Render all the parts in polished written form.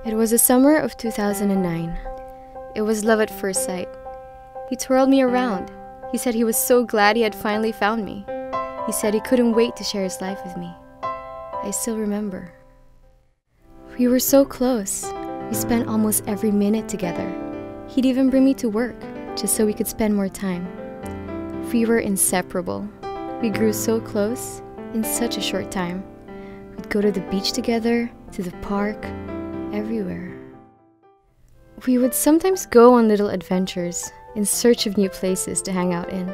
It was the summer of 2009. It was love at first sight. He twirled me around. He said he was so glad he had finally found me. He said he couldn't wait to share his life with me. I still remember. We were so close. We spent almost every minute together. He'd even bring me to work, just so we could spend more time. We were inseparable. We grew so close in such a short time. We'd go to the beach together, to the park, everywhere. We would sometimes go on little adventures in search of new places to hang out in.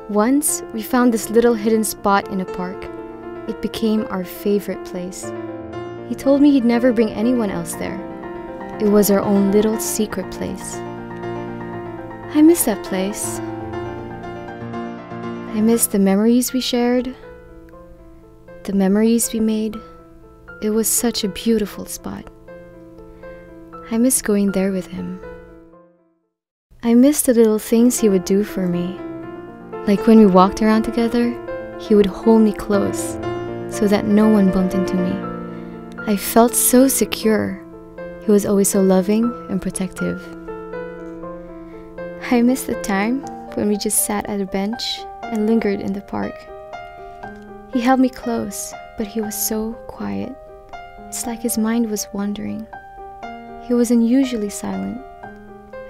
Once, we found this little hidden spot in a park. It became our favorite place. He told me he'd never bring anyone else there. It was our own little secret place. I miss that place. I miss the memories we shared, the memories we made. It was such a beautiful spot. I miss going there with him. I miss the little things he would do for me. Like when we walked around together, he would hold me close so that no one bumped into me. I felt so secure. He was always so loving and protective. I miss the time when we just sat at a bench and lingered in the park. He held me close, but he was so quiet. It's like his mind was wandering. He was unusually silent.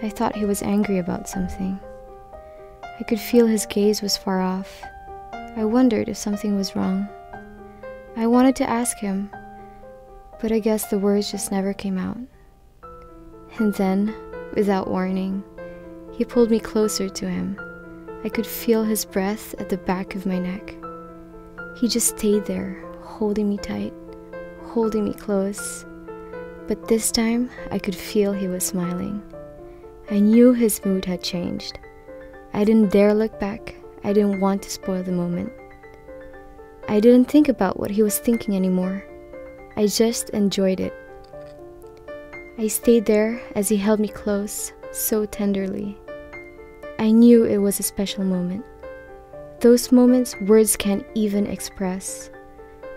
I thought he was angry about something. I could feel his gaze was far off. I wondered if something was wrong. I wanted to ask him, but I guess the words just never came out. And then, without warning, he pulled me closer to him. I could feel his breath at the back of my neck. He just stayed there, holding me tight, holding me close. But this time, I could feel he was smiling. I knew his mood had changed. I didn't dare look back. I didn't want to spoil the moment. I didn't think about what he was thinking anymore. I just enjoyed it. I stayed there as he held me close, so tenderly. I knew it was a special moment. Those moments words can't even express.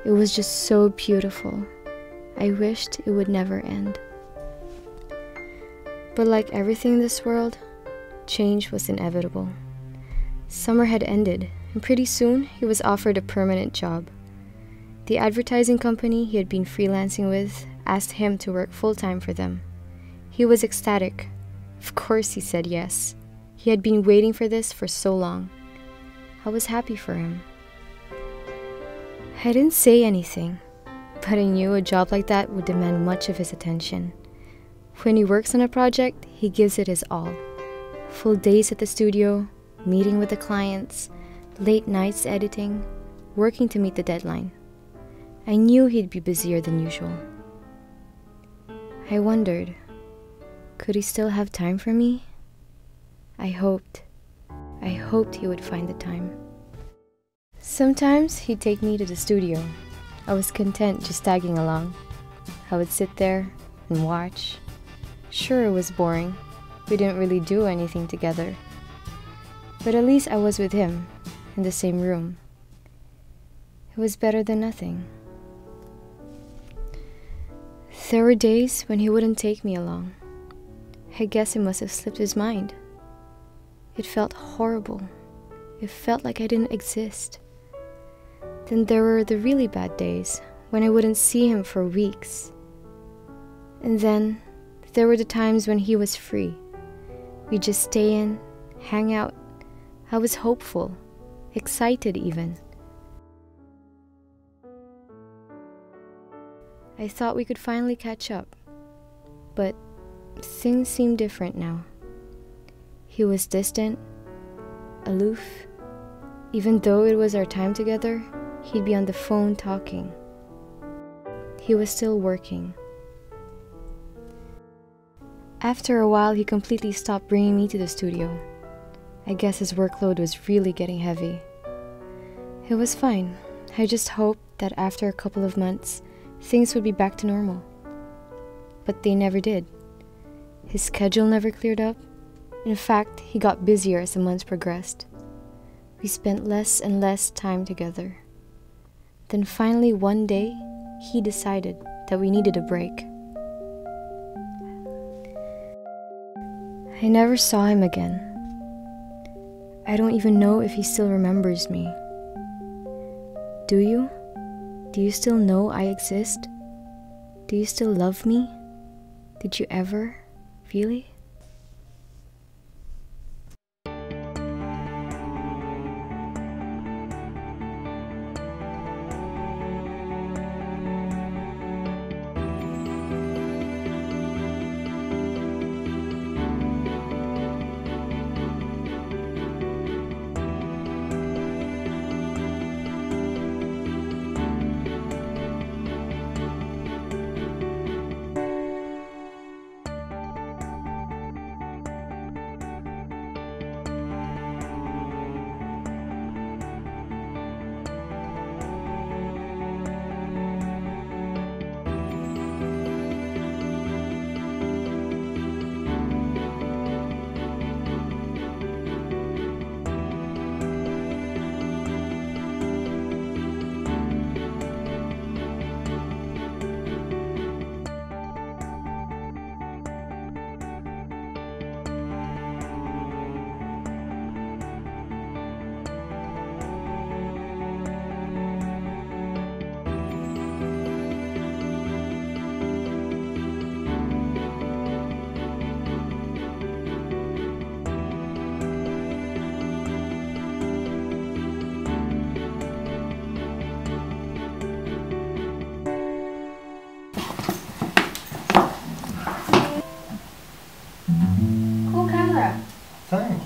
It was just so beautiful. I wished it would never end. But like everything in this world, change was inevitable. Summer had ended, and pretty soon he was offered a permanent job. The advertising company he had been freelancing with asked him to work full-time for them. He was ecstatic. Of course he said yes. He had been waiting for this for so long. I was happy for him. I didn't say anything, but I knew a job like that would demand much of his attention. When he works on a project, he gives it his all. Full days at the studio, meeting with the clients, late nights editing, working to meet the deadline. I knew he'd be busier than usual. I wondered, could he still have time for me? I hoped he would find the time. Sometimes he'd take me to the studio. I was content just tagging along. I would sit there and watch. Sure, it was boring. We didn't really do anything together. But at least I was with him, in the same room. It was better than nothing. There were days when he wouldn't take me along. I guess it must have slipped his mind. It felt horrible. It felt like I didn't exist. Then there were the really bad days when I wouldn't see him for weeks. And then there were the times when he was free. We'd just stay in, hang out. I was hopeful, excited even. I thought we could finally catch up, but things seemed different now. He was distant, aloof. Even though it was our time together, he'd be on the phone talking. He was still working. After a while, he completely stopped bringing me to the studio. I guess his workload was really getting heavy. It was fine. I just hoped that after a couple of months, things would be back to normal. But they never did. His schedule never cleared up. In fact, he got busier as the months progressed. We spent less and less time together. Then finally one day, he decided that we needed a break. I never saw him again. I don't even know if he still remembers me. Do you? Do you still know I exist? Do you still love me? Did you ever? Really? Thanks.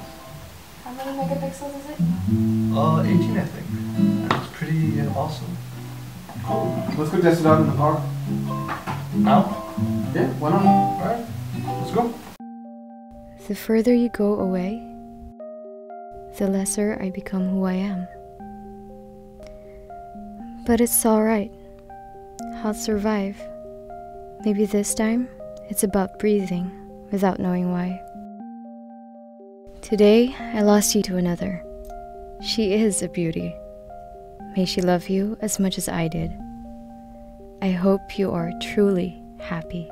How many megapixels is it? 18, I think. That's pretty awesome. Cool. Let's go test it out in the park. Now? Yeah, why not? Alright, let's go. The further you go away, the lesser I become who I am. But it's alright. I'll survive. Maybe this time, it's about breathing without knowing why. Today, I lost you to another. She is a beauty. May she love you as much as I did. I hope you are truly happy.